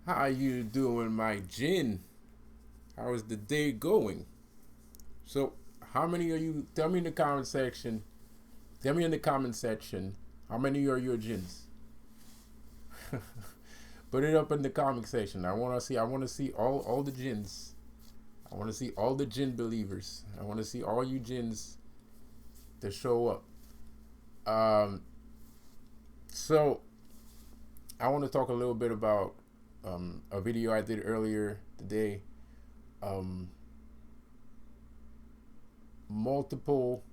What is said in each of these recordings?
How you doing, my Jin? How is the day going? So, how many are you? Tell me in the comment section. Tell me in the comment section. How many are your Jins? Put it up in the comment section. I want to see. I want to see all the Jins. I want to see all the Jin believers. I want to see all you Jins to show up. Um, so I want to talk a little bit about a video I did earlier today. Um, Multiple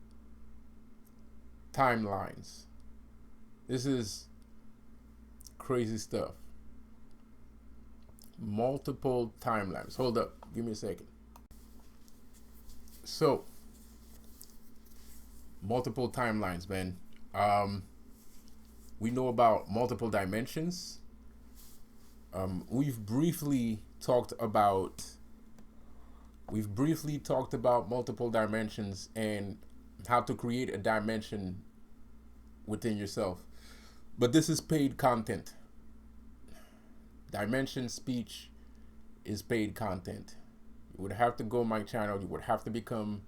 timelines. This is crazy stuff. Multiple timelines. Hold up. Give me a second. So, multiple timelines, man. We know about multiple dimensions. We've briefly talked about multiple dimensions and how to create a dimension within yourself. But this is paid content. Dimension speech is paid content. You would have to go on my channel. You would have to become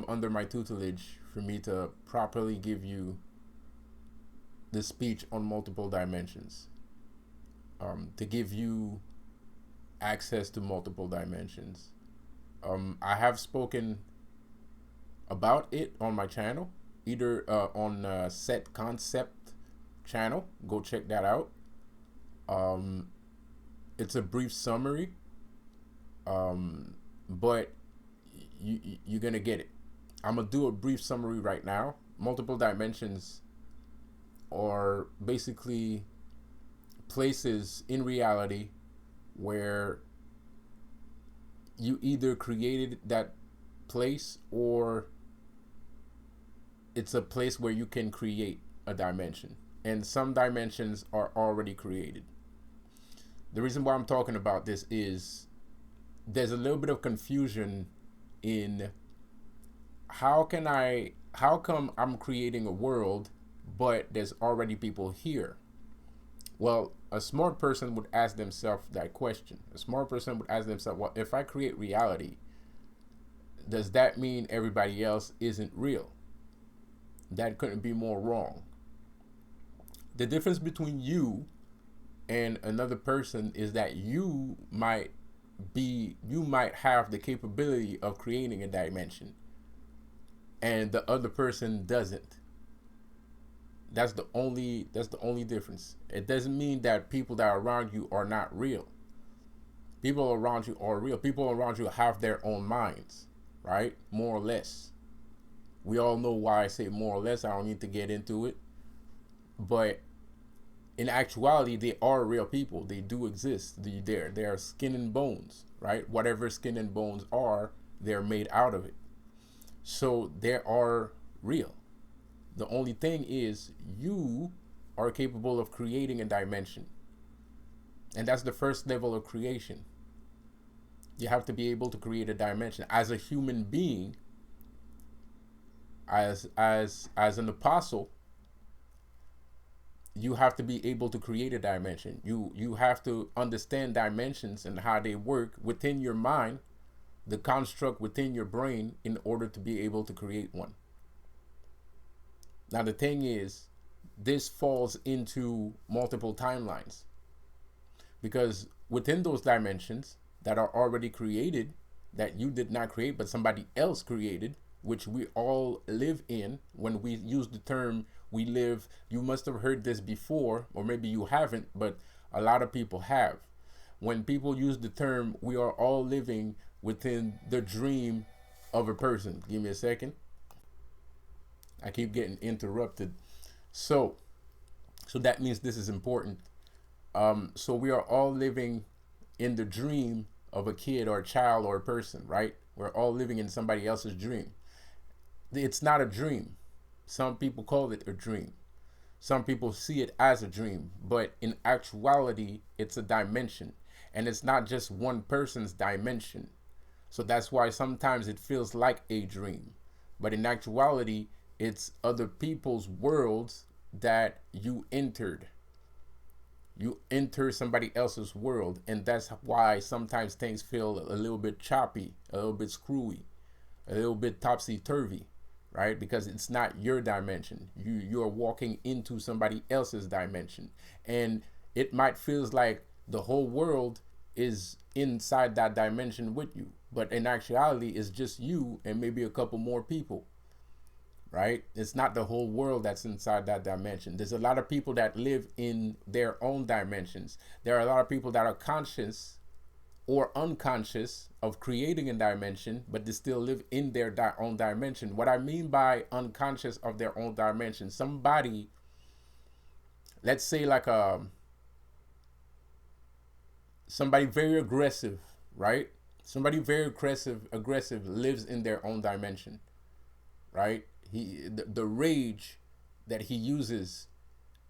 under my tutelage for me to properly give you the speech on multiple dimensions. To give you access to multiple dimensions. I have spoken about it on my channel, either on Set Concept channel. Go check that out. It's a brief summary, but you're gonna get it. I'm gonna do a brief summary right now. Multiple dimensions are basically places in reality where you either created that place or it's a place where you can create a dimension. And some dimensions are already created. The reason why I'm talking about this is there's a little bit of confusion in how come I'm creating a world but there's already people here. Well, a smart person would ask themselves that question. A smart person would ask themselves, well, if I create reality, does that mean everybody else isn't real? That couldn't be more wrong. The difference between you and another person is that you might have the capability of creating a dimension and the other person doesn't. That's the only difference. It doesn't mean that people that are around you are not real. People around you are real. People around you have their own minds, right? More or less. We all know why I say more or less. I don't need to get into it. But in actuality, they are real people. They do exist. They are skin and bones, right? Whatever skin and bones are, they're made out of it. So they are real. The only thing is you are capable of creating a dimension. And that's the first level of creation. You have to be able to create a dimension. As a human being, as an apostle, you have to be able to create a dimension. You have to understand dimensions and how they work within your mind, the construct within your brain, in order to be able to create one. Now the thing is, this falls into multiple timelines, because within those dimensions that are already created, that you did not create but somebody else created, which we all live in. When we use the term we live, you must have heard this before, or maybe you haven't, but a lot of people have. When people use the term we are all living within the dream of a person. Give me a second. I keep getting interrupted. So that means this is important. So we are all living in the dream of a kid or a child or a person, right? We're all living in somebody else's dream. It's not a dream. Some people call it a dream. Some people see it as a dream, but in actuality, it's a dimension. And it's not just one person's dimension. So that's why sometimes it feels like a dream. But in actuality, it's other people's worlds that you entered. You enter somebody else's world, and that's why sometimes things feel a little bit choppy, a little bit screwy, a little bit topsy-turvy, right? Because it's not your dimension. You're walking into somebody else's dimension, and it might feels like the whole world is inside that dimension with you, but in actuality it's just you and maybe a couple more people, right? It's not the whole world that's inside that dimension. There's a lot of people that live in their own dimensions. There are a lot of people that are conscious or unconscious of creating a dimension, but they still live in their own dimension. What I mean by unconscious of their own dimension, somebody, let's say like somebody very aggressive, right? Somebody very aggressive lives in their own dimension, right? The rage that he uses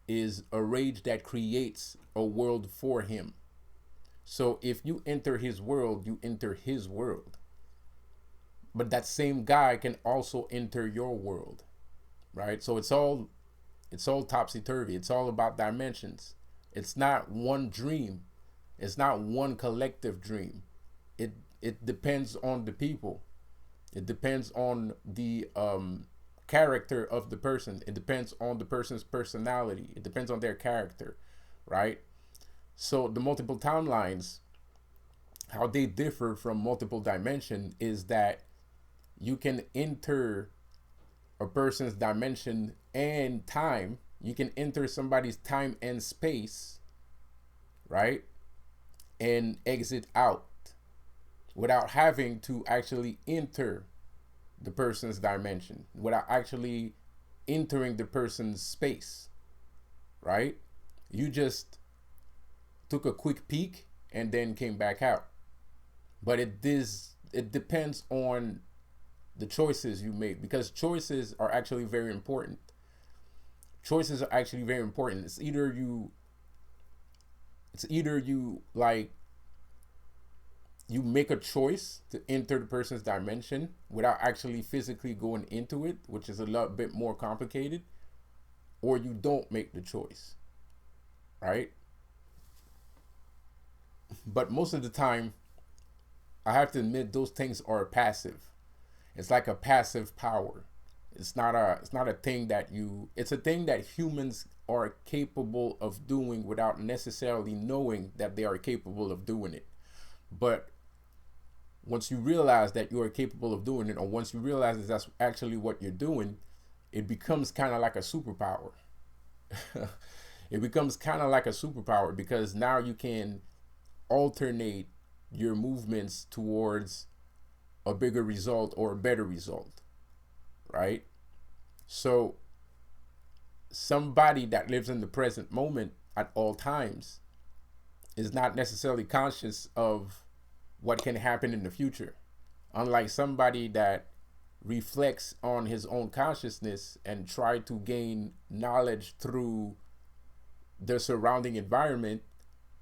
is a rage that creates a world for him. So if you enter his world, you enter his world. But that same guy can also enter your world, right? So it's all topsy-turvy. It's all about dimensions. It's not one dream. It's not one collective dream. It depends on the people. It depends on the character of the person. It depends on the person's personality. It depends on their character, right? So the multiple timelines, how they differ from multiple dimension is that you can enter a person's dimension and time. You can enter somebody's time and space, right? And exit out without having to actually enter the person's dimension, without actually entering the person's space, right? You just took a quick peek and then came back out. But it depends on the choices you make, because choices are actually very important. Choices are actually very important. It's either you like you make a choice to enter the person's dimension without actually physically going into it, which is a lot bit more complicated, or you don't make the choice, right? But most of the time, I have to admit, those things are passive. It's like a passive power. It's not a thing that it's a thing that humans are capable of doing without necessarily knowing that they are capable of doing it. But once you realize that you are capable of doing it, or once you realize that that's actually what you're doing, it becomes kind of like a superpower. It becomes kind of like a superpower, because now you can alternate your movements towards a bigger result or a better result, right? So somebody that lives in the present moment at all times is not necessarily conscious of what can happen in the future, unlike somebody that reflects on his own consciousness and try to gain knowledge through their surrounding environment,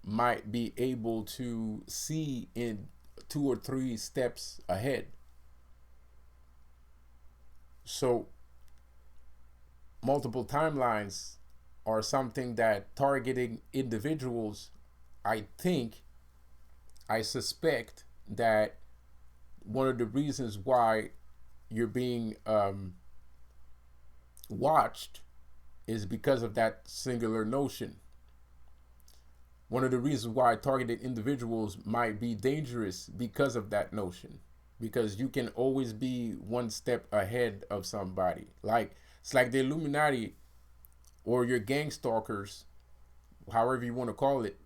might be able to see in 2 or 3 steps ahead. So multiple timelines are something that targeting individuals, I suspect that one of the reasons why you're being watched is because of that singular notion. One of the reasons why targeted individuals might be dangerous because of that notion, because you can always be one step ahead of somebody. Like, it's like the Illuminati or your gang stalkers, however you want to call it.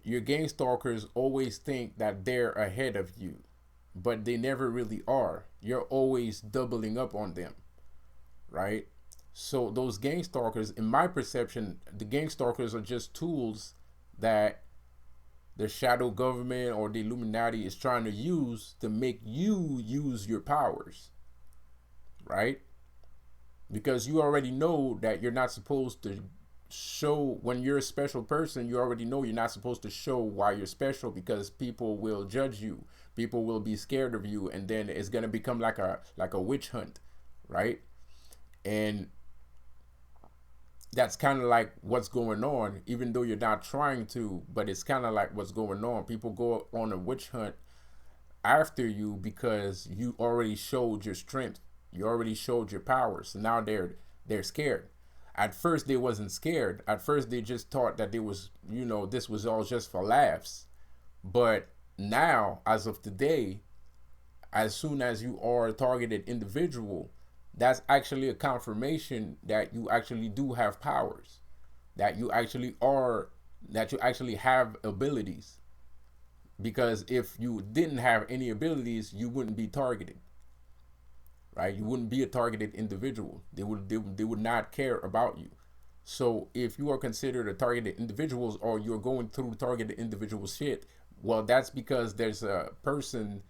Your gang stalkers always think that they're ahead of you, but they never really are. You're always doubling up on them, right? So those gang stalkers, in my perception, the gang stalkers are just tools that the shadow government or the Illuminati is trying to use to make you use your powers, right? Because you already know that you're not supposed to show, when you're a special person, you already know you're not supposed to show why you're special, because people will judge you, people will be scared of you, and then it's going to become like a witch hunt, right? And that's kind of like what's going on, even though you're not trying to, but it's kind of like what's going on. People go on a witch hunt after you because you already showed your strength. You already showed your powers. So now they're scared. At first they wasn't scared. At first they just thought that it was, this was all just for laughs. But now, as of today, as soon as you are a targeted individual, that's actually a confirmation that you actually do have powers, that you actually are, that you actually have abilities. Because if you didn't have any abilities, you wouldn't be targeted, right? You wouldn't be a targeted individual. They would not care about you. So if you are considered a targeted individuals, or you're going through targeted individual shit, well, that's because there's a person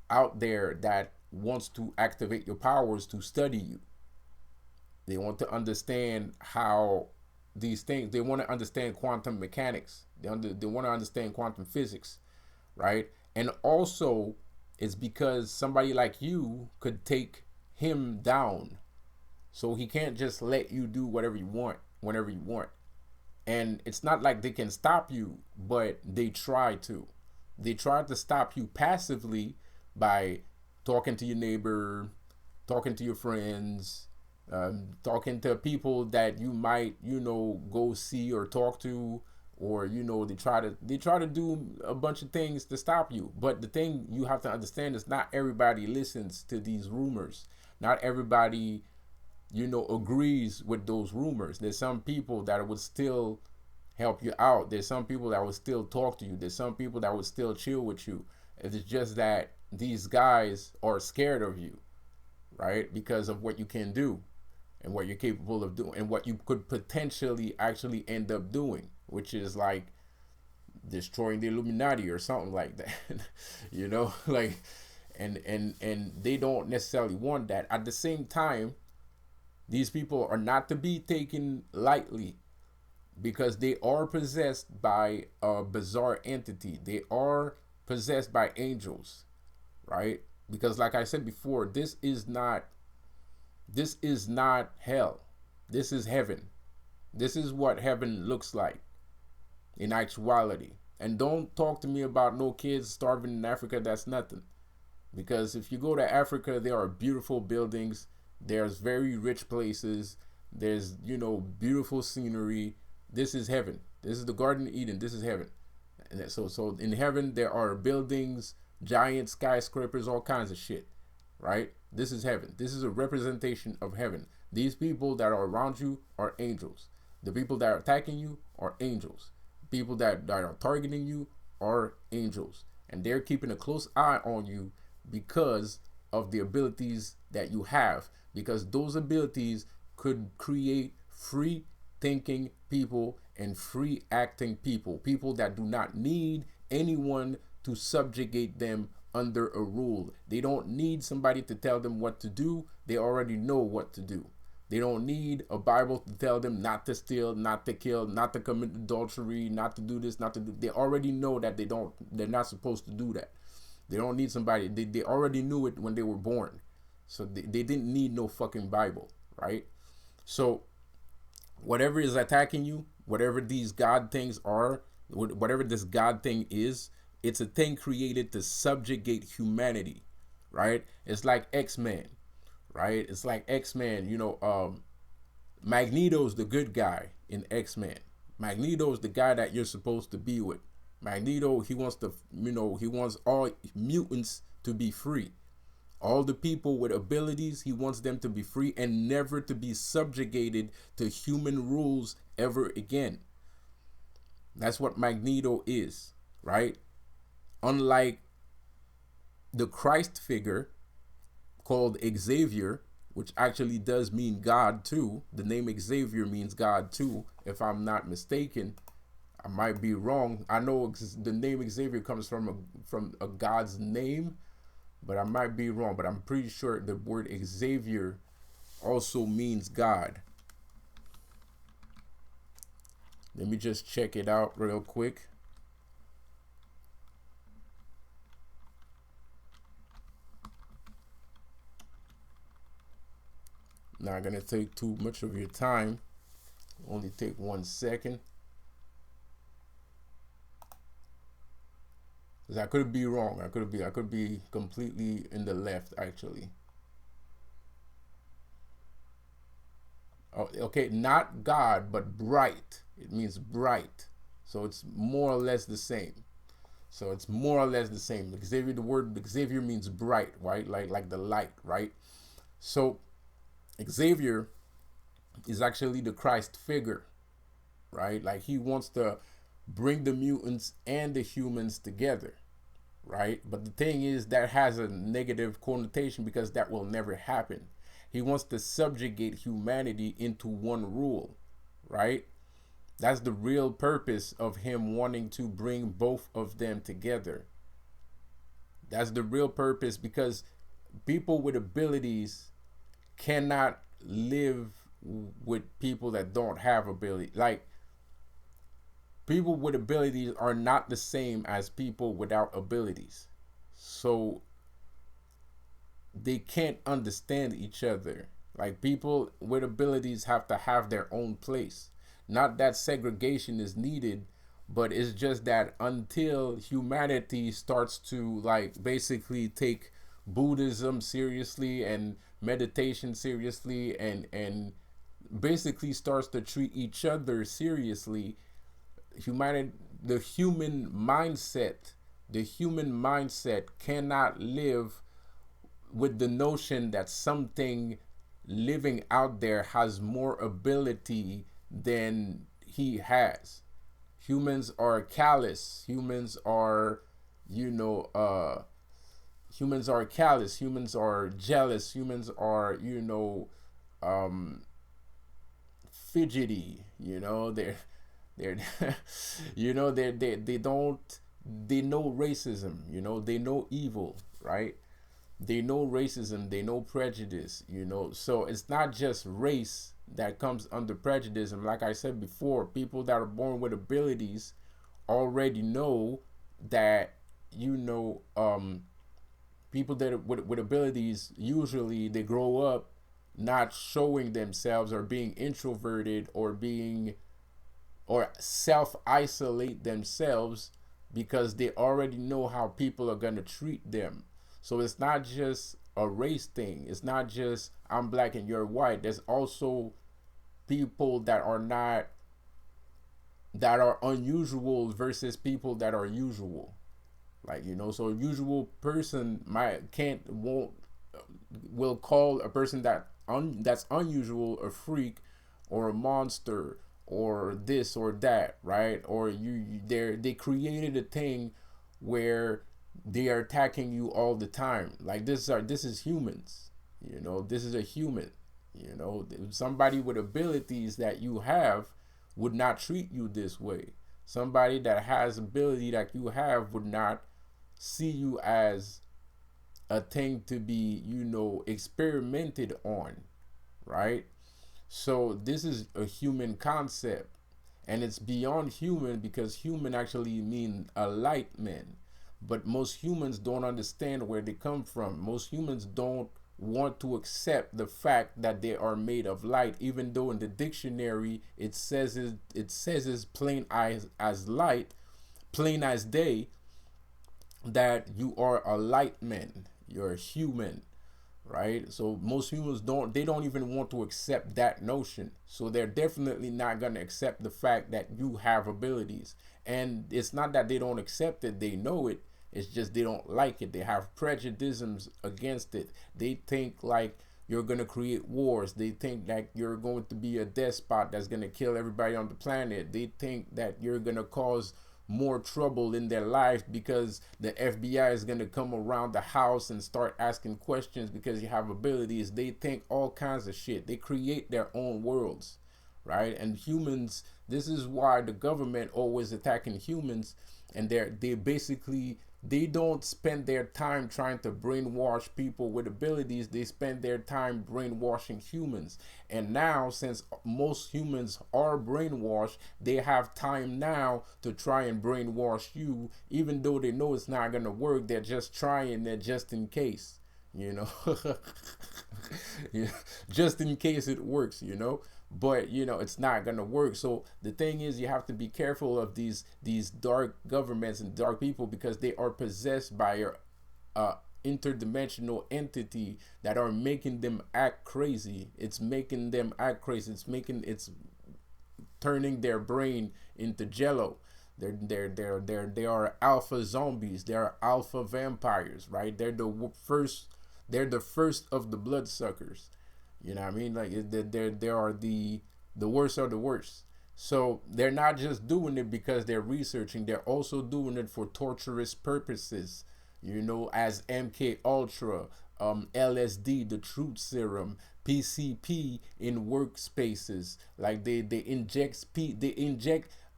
out there that wants to activate your powers to study you. They want to understand how these things, they want to understand quantum mechanics. They want to understand quantum physics, right? And also, it's because somebody like you could take him down. So he can't just let you do whatever you want, whenever you want. And it's not like they can stop you, but they try to. They try to stop you passively by talking to your neighbor, talking to your friends, talking to people that you might, go see or talk to, or they try to do a bunch of things to stop you. But the thing you have to understand is not everybody listens to these rumors. Not everybody, agrees with those rumors. There's some people that would still help you out. There's some people that would still talk to you. There's some people that would still chill with you. It's just that these guys are scared of you, right? Because of what you can do and what you're capable of doing and what you could potentially actually end up doing, which is like destroying the Illuminati or something like that. Like, and they don't necessarily want that. At the same time, these people are not to be taken lightly, because they are possessed by a bizarre entity. They are possessed by angels, right? Because like I said before, this is not hell. This is heaven. This is what heaven looks like in actuality. And don't talk to me about no kids starving in Africa. That's nothing. Because if you go to Africa, there are beautiful buildings. There's very rich places. There's, beautiful scenery. This is heaven. This is the Garden of Eden. This is heaven. And so in heaven, there are buildings, giant skyscrapers, all kinds of shit, right? This is heaven. This is a representation of heaven. These people that are around you are angels. The people that are attacking you are angels. People that are targeting you are angels. And they're keeping a close eye on you because of the abilities that you have. Because those abilities could create free thinking people and free acting people. People that do not need anyone to subjugate them under a rule. They don't need somebody to tell them what to do. They already know what to do. They don't need a Bible to tell them not to steal, not to kill, not to commit adultery, not to do this, not to do. They already know that they're not supposed to do that. They don't need somebody. They already knew it when they were born. So they didn't need no fucking Bible, right? So whatever is attacking you, whatever these God things are, whatever this God thing is, it's a thing created to subjugate humanity, right? It's like X-Men, right? It's like X-Men, Magneto's the good guy in X-Men. Magneto's the guy that you're supposed to be with. Magneto, he wants all mutants to be free. All the people with abilities, he wants them to be free and never to be subjugated to human rules ever again. That's what Magneto is, right? Unlike the Christ figure called Xavier, which actually does mean God too. The name Xavier means God too, if I'm not mistaken. I might be wrong. I know the name Xavier comes from a God's name, but I might be wrong. But I'm pretty sure the word Xavier also means God. Let me just check it out real quick. Not gonna take too much of your time. Only take 1 second. Because I could be wrong. I could be completely in the left actually. Oh, okay, not God, but bright. It means bright. So it's more or less the same. So it's more or less the same. Xavier, the word Xavier means bright, right? Like the light, right? So Xavier is actually the Christ figure, right? Like he wants to bring the mutants and the humans together, right? But the thing is that has a negative connotation because that will never happen. He wants to subjugate humanity into one rule, right? That's the real purpose of him wanting to bring both of them together. That's the real purpose because people with abilities cannot live with people that don't have ability. Like people with abilities are not the same as people without abilities. So they can't understand each other. Like people with abilities have to have their own place. Not that segregation is needed, but it's just that until humanity starts to like basically take Buddhism seriously and meditation seriously and basically starts to treat each other seriously, humanity the human mindset cannot live with the notion that something living out there has more ability than he has. Humans are callous. You know, uh, humans are callous. Humans are jealous. Humans are, um, fidgety. They're, they don't, they know racism. They know evil, right? They know racism, they know prejudice. So it's not just race that comes under prejudice. Like I said before, people that are born with abilities already know that, people that are with abilities, usually they grow up not showing themselves or being introverted or self isolate themselves because they already know how people are going to treat them. So it's not just a race thing. It's not just I'm black and you're white. There's also people that are unusual versus people that are usual. So a usual person might can't won't will call a person that's unusual a freak or a monster or this or that, right? Or they created a thing where they are attacking you all the time. Like this is humans. This is a human. Somebody with abilities that you have would not treat you this way. Somebody that has ability that you have would not see you as a thing to be, experimented on, right? So this is a human concept, and it's beyond human because human actually mean a light man. But most humans don't understand where they come from. Most humans don't want to accept the fact that they are made of light, even though in the dictionary it says it's plain as light, plain as day, that you are a light man. You're a human, right? So most humans don't even want to accept that notion. So they're definitely not going to accept the fact that you have abilities. And it's not that they don't accept it, they know it. It's just they don't like it. They have prejudices against it. They think like you're going to create wars. They think that you're going to be a despot that's going to kill everybody on the planet. They think that you're going to cause more trouble in their life because the FBI is going to come around the house and start asking questions because you have abilities. They think all kinds of shit. They create their own worlds, right? And humans, this is why the government always attacking humans, and they don't spend their time trying to brainwash people with abilities. They spend their time brainwashing humans. And now, since most humans are brainwashed, they have time now to try and brainwash you, even though they know it's not going to work. They're just trying it just in case, yeah, just in case it works. but you know it's not gonna work. So the thing is, you have to be careful of these dark governments and dark people, because they are possessed by a interdimensional entity that are making them act crazy. It's making them act crazy. It's turning their brain into jello. They are alpha zombies. They are alpha vampires, right? They're the first of the bloodsuckers. You know what I mean? Like they are the worst of the worst. So they're not just doing it because they're researching. They're also doing it for torturous purposes. You know, as MK Ultra, LSD, the truth serum, PCP in workspaces. Like they inject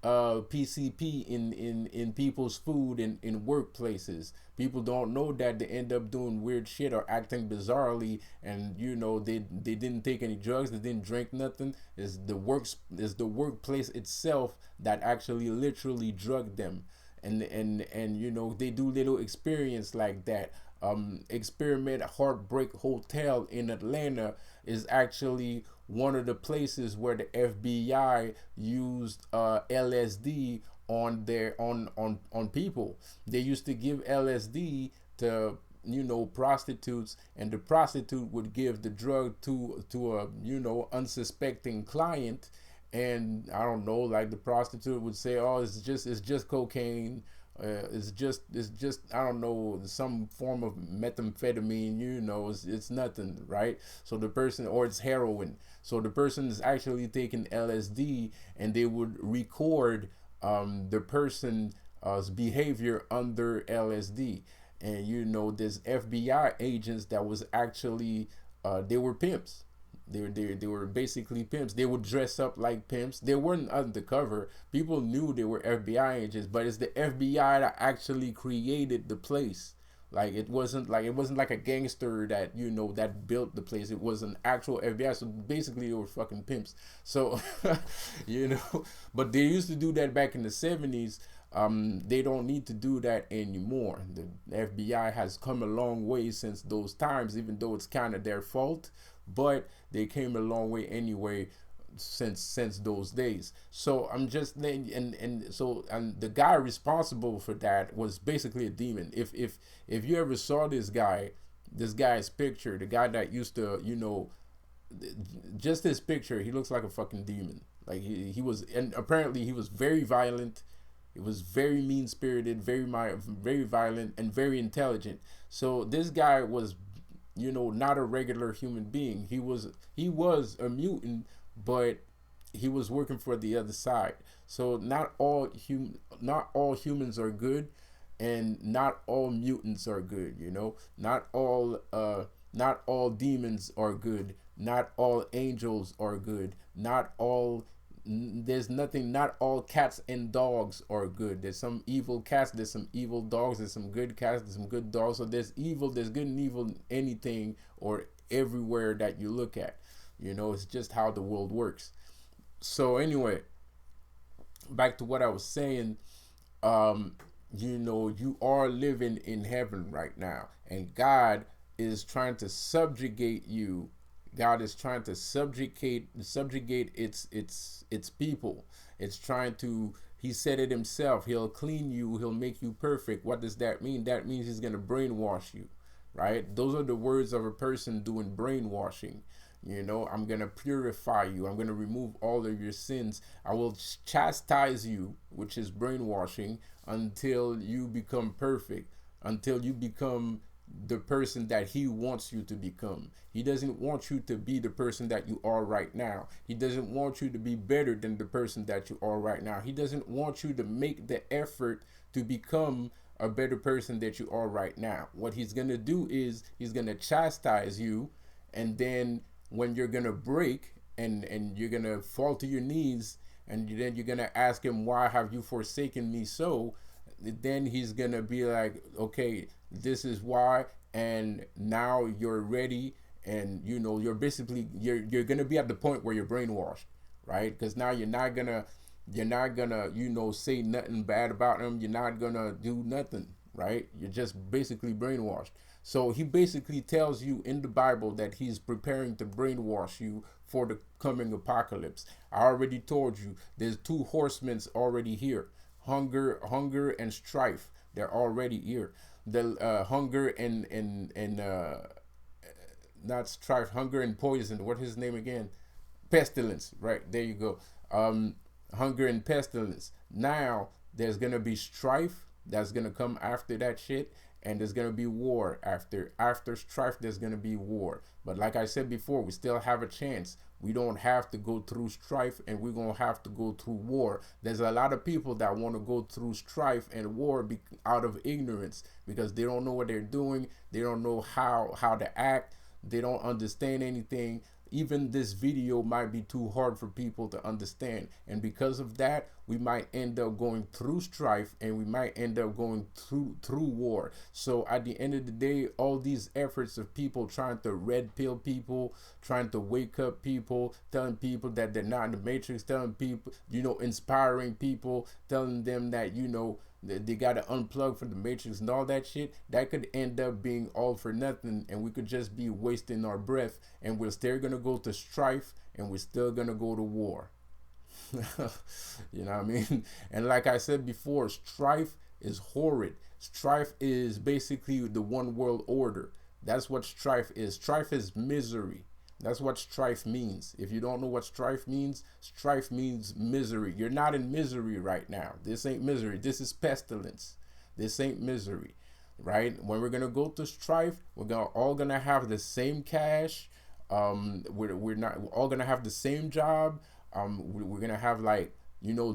PCP in people's food in workplaces. People don't know that they end up doing weird shit or acting bizarrely, and you know they didn't take any drugs, they didn't drink nothing. Is the workplace itself that actually literally drugged them, and you know they do little experience like that. Experiment Heartbreak Hotel in Atlanta is actually one of the places where the FBI used LSD on people. They used to give LSD to prostitutes, and the prostitute would give the drug to a unsuspecting client. And I don't know, like the prostitute would say, "Oh, it's just cocaine. It's just I don't know, some form of methamphetamine. It's nothing, right?" So the person, or it's heroin. So the person is actually taking LSD, and they would record the person's behavior under LSD. And there's FBI agents that was actually they were pimps. They were basically pimps. They would dress up like pimps. They weren't undercover. People knew they were FBI agents, but it's the FBI that actually created the place. Like it wasn't like a gangster that built the place. It was an actual FBI. So basically, they were fucking pimps. So but they used to do that back in the 70s. They don't need to do that anymore. The FBI has come a long way since those times, even though it's kind of their fault, but they came a long way anyway since those days. So I'm just and the guy responsible for that was basically a demon. If you ever saw this guy's picture, the guy that used to just his picture, he looks like a fucking demon. Like he was, and apparently he was very violent. It was very mean spirited, very violent, and very intelligent. So this guy was, not a regular human being. He was a mutant, but he was working for the other side. So not all humans are good, and not all mutants are good. Not all demons are good. Not all angels are good. Not all cats and dogs are good. There's some evil cats, there's some evil dogs, there's some good cats, there's some good dogs. So there's good and evil in anything or everywhere that you look at. It's just how the world works. So anyway, back to what I was saying. You are living in heaven right now, and God is trying to subjugate you. God is trying to subjugate its people. It's trying to. He said it himself. He'll clean you. He'll make you perfect. What does that mean? That means he's gonna brainwash you, right? Those are the words of a person doing brainwashing. I'm gonna purify you. I'm gonna remove all of your sins. I will chastise you, which is brainwashing, until you become perfect. Until you become the person that he wants you to become. He doesn't want you to be the person that you are right now. He doesn't want you to be better than the person that you are right now. He doesn't want you to make the effort to become a better person that you are right now. What he's going to do is he's going to chastise you, and then when you're going to break and you're going to fall to your knees, and then you're going to ask him, "Why have you forsaken me so?" Then he's going to be like, "Okay, this is why, and now you're ready." And you're basically you're gonna be at the point where you're brainwashed, right? Because now you're not gonna say nothing bad about him. You're not gonna do nothing. right? You're just basically brainwashed. So he basically tells you in the Bible that he's preparing to brainwash you for the coming apocalypse. I already told you there's two horsemen already here. Hunger and strife. They're already here. The hunger and not strife, hunger and poison. What is his name again? Pestilence. Right there you go. Hunger and pestilence. Now there's gonna be strife that's gonna come after that shit, and there's gonna be war after strife. There's gonna be war. But like I said before, we still have a chance. We don't have to go through strife, and we're gonna have to go through war. There's a lot of people that want to go through strife and war out of ignorance, because they don't know what they're doing. They don't know how to act. They don't understand anything. Even this video might be too hard for people to understand, and because of that, we might end up going through strife, and we might end up going through war. So at the end of the day, all these efforts of people trying to red pill people, trying to wake up people, telling people that they're not in the matrix, telling people, inspiring people, telling them that they got to unplug from the matrix and all that shit, that could end up being all for nothing, and we could just be wasting our breath, and we're still gonna go to strife, and we're still gonna go to war. You know what I mean? And like I said before, strife is horrid. Strife is basically the one world order. That's what strife is. Strife is misery. That's what strife means. If you don't know what strife means misery. You're not in misery right now. This ain't misery. This is pestilence. This ain't misery, right? When we're gonna go to strife, we're all gonna have the same cash. We're all gonna have the same job. We're gonna have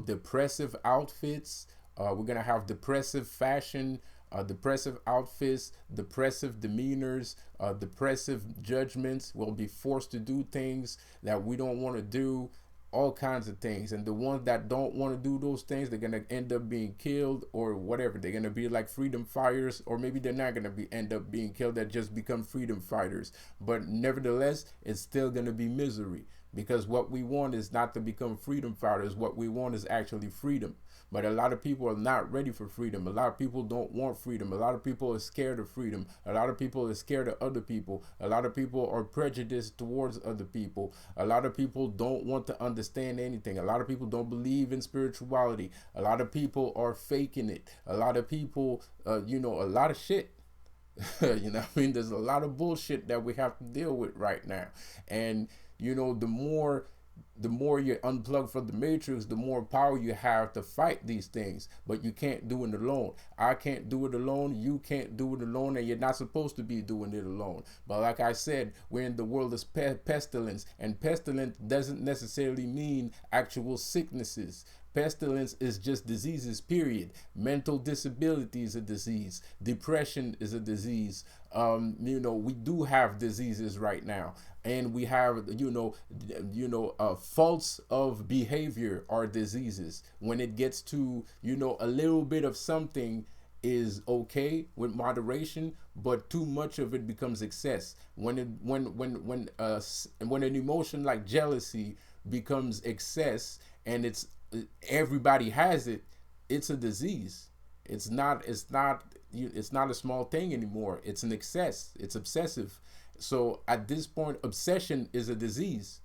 depressive outfits. We're gonna have depressive fashion. Depressive outfits, depressive demeanors, depressive judgments. We'll be forced to do things that we don't want to do, all kinds of things. And the ones that don't want to do those things, they're going to end up being killed or whatever. They're going to be like freedom fighters, or maybe they're not going to end up being killed, that just become freedom fighters. But nevertheless, it's still going to be misery, because what we want is not to become freedom fighters. What we want is actually freedom. But a lot of people are not ready for freedom. A lot of people don't want freedom. A lot of people are scared of freedom. A lot of people are scared of other people. A lot of people are prejudiced towards other people. A lot of people don't want to understand anything. A lot of people don't believe in spirituality. A lot of people are faking it. A lot of people, a lot of shit. You know what I mean? There's a lot of bullshit that we have to deal with right now. And, the more you unplug from the matrix, the more power you have to fight these things. But you can't do it alone. I can't do it alone. You can't do it alone, and you're not supposed to be doing it alone. But like I said, we're in the world of pestilence, and pestilence doesn't necessarily mean actual sicknesses. Pestilence is just diseases, period. Mental disability is a disease. Depression is a disease. We do have diseases right now, and we have faults of behavior are diseases. When it gets to a little bit of something is okay with moderation, but too much of it becomes excess. When an emotion like jealousy becomes excess, and everybody has it, it's a disease. It's not a small thing anymore. It's an excess. It's obsessive. So at this point, obsession is a disease,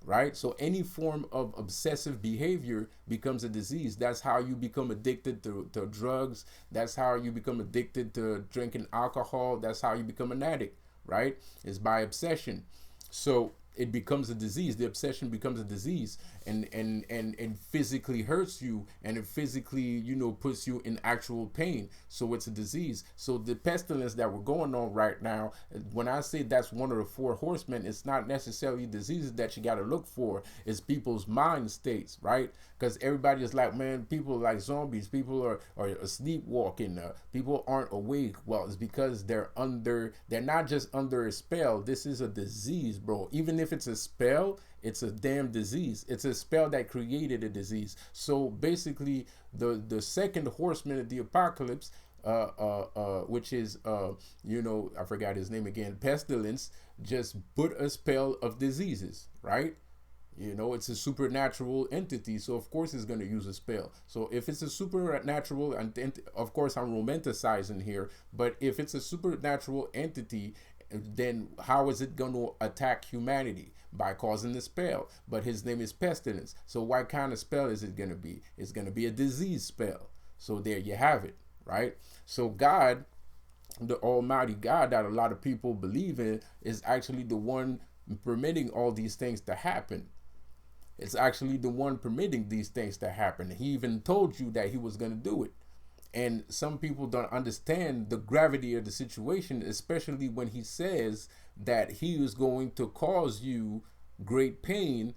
right? So any form of obsessive behavior becomes a disease. That's how you become addicted to drugs. That's how you become addicted to drinking alcohol. That's how you become an addict, right? It's by obsession. So it becomes a disease. The obsession becomes a disease, and physically hurts you, and it physically puts you in actual pain. So it's a disease. So the pestilence that we're going on right now, when I say that's one of the four horsemen, it's not necessarily diseases that you got to look for. It's people's mind states, right? Because everybody is like, man, people are like zombies. People are sleepwalking. People aren't awake. Well, it's because they're not just under a spell. This is a disease, bro. Even if it's a spell, it's a damn disease. It's a spell that created a disease. So basically, the second horseman of the apocalypse, which is I forgot his name again, pestilence, just put a spell of diseases, right? You know, it's a supernatural entity, so of course it's going to use a spell. So if it's a supernatural, and of course I'm romanticizing here, but if it's a supernatural entity, then how is it going to attack humanity? By causing the spell. But his name is Pestilence. So what kind of spell is it going to be? It's going to be a disease spell. So there you have it, right? So God, the Almighty God that a lot of people believe in, is actually the one permitting all these things to happen. It's actually the one permitting these things to happen. He even told you that he was going to do it. And some people don't understand the gravity of the situation, especially when he says that he is going to cause you great pain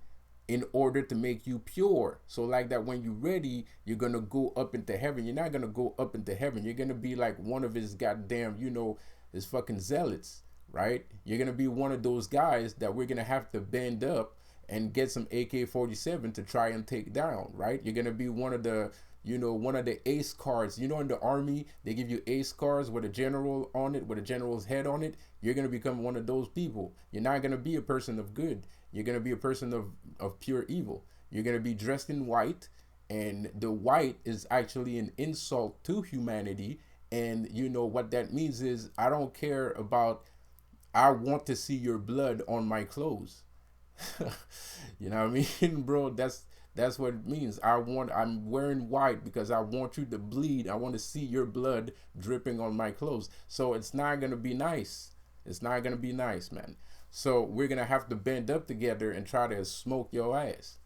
in order to make you pure. So like that, when you're ready, you're going to go up into heaven. You're not going to go up into heaven. You're going to be like one of his goddamn, you know, his fucking zealots, right? You're going to be one of those guys that we're going to have to bend up and get some AK-47 to try and take down, right? You're going to be one of the, you know, one of the ace cards. You know, in the army, they give you ace cards with a general on it, with a general's head on it. You're going to become one of those people. You're not going to be a person of good. You're going to be a person of pure evil. You're going to be dressed in white, and the white is actually an insult to humanity. And you know what that means is, I don't care about, I want to see your blood on my clothes. You know what I mean, bro? That's what it means. I'm wearing white because I want you to bleed. I want to see your blood dripping on my clothes. So it's not gonna be nice. It's not gonna be nice, man. So we're gonna have to band up together and try to smoke your ass.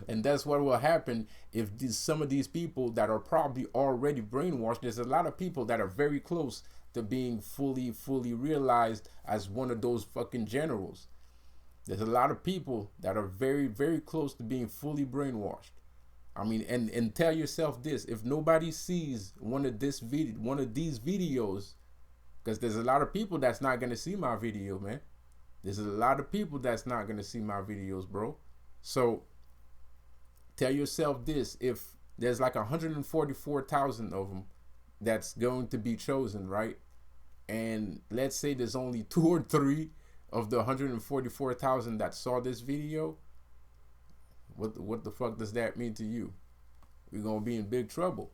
And that's what will happen if some of these people that are probably already brainwashed. There's a lot of people that are very close to being fully realized as one of those fucking generals. There's a lot of people that are very close to being fully brainwashed. I mean, and tell yourself this: if nobody sees one of these videos, because there's a lot of people that's not gonna see my video, man. There's a lot of people that's not gonna see my videos, bro. So tell yourself this: if there's like 144,000 of them that's going to be chosen, right? And let's say there's only 2 or 3 of the 144,000 that saw this video, what the fuck does that mean to you? We're gonna be in big trouble.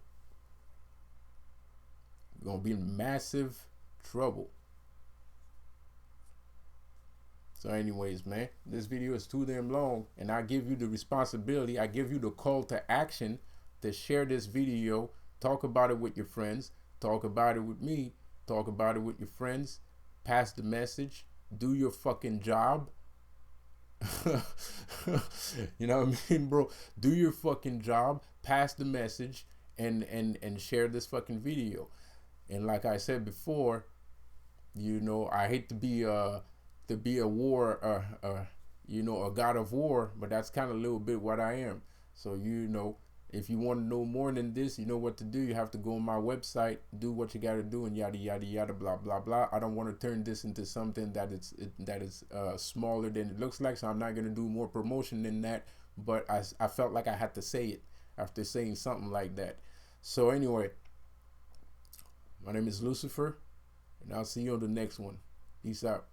We're gonna be in massive trouble. So anyways, man, this video is too damn long, and I give you the responsibility, I give you the call to action to share this video, talk about it with your friends, talk about it with me, talk about it with your friends, pass the message, do your fucking job. You know what I mean, bro? Do your fucking job, pass the message, and share this fucking video. And like I said before, you know, I hate to be a war, you know, a god of war, but that's kind of a little bit what I am. So, you know, if you want to know more than this, you know what to do. You have to go on my website, do what you got to do, and yada yada yada, blah blah blah. I don't want to turn this into something that is smaller than it looks like, so I'm not gonna do more promotion than that. But I felt like I had to say it after saying something like that. So anyway, my name is Lucifer, and I'll see you on the next one. Peace out.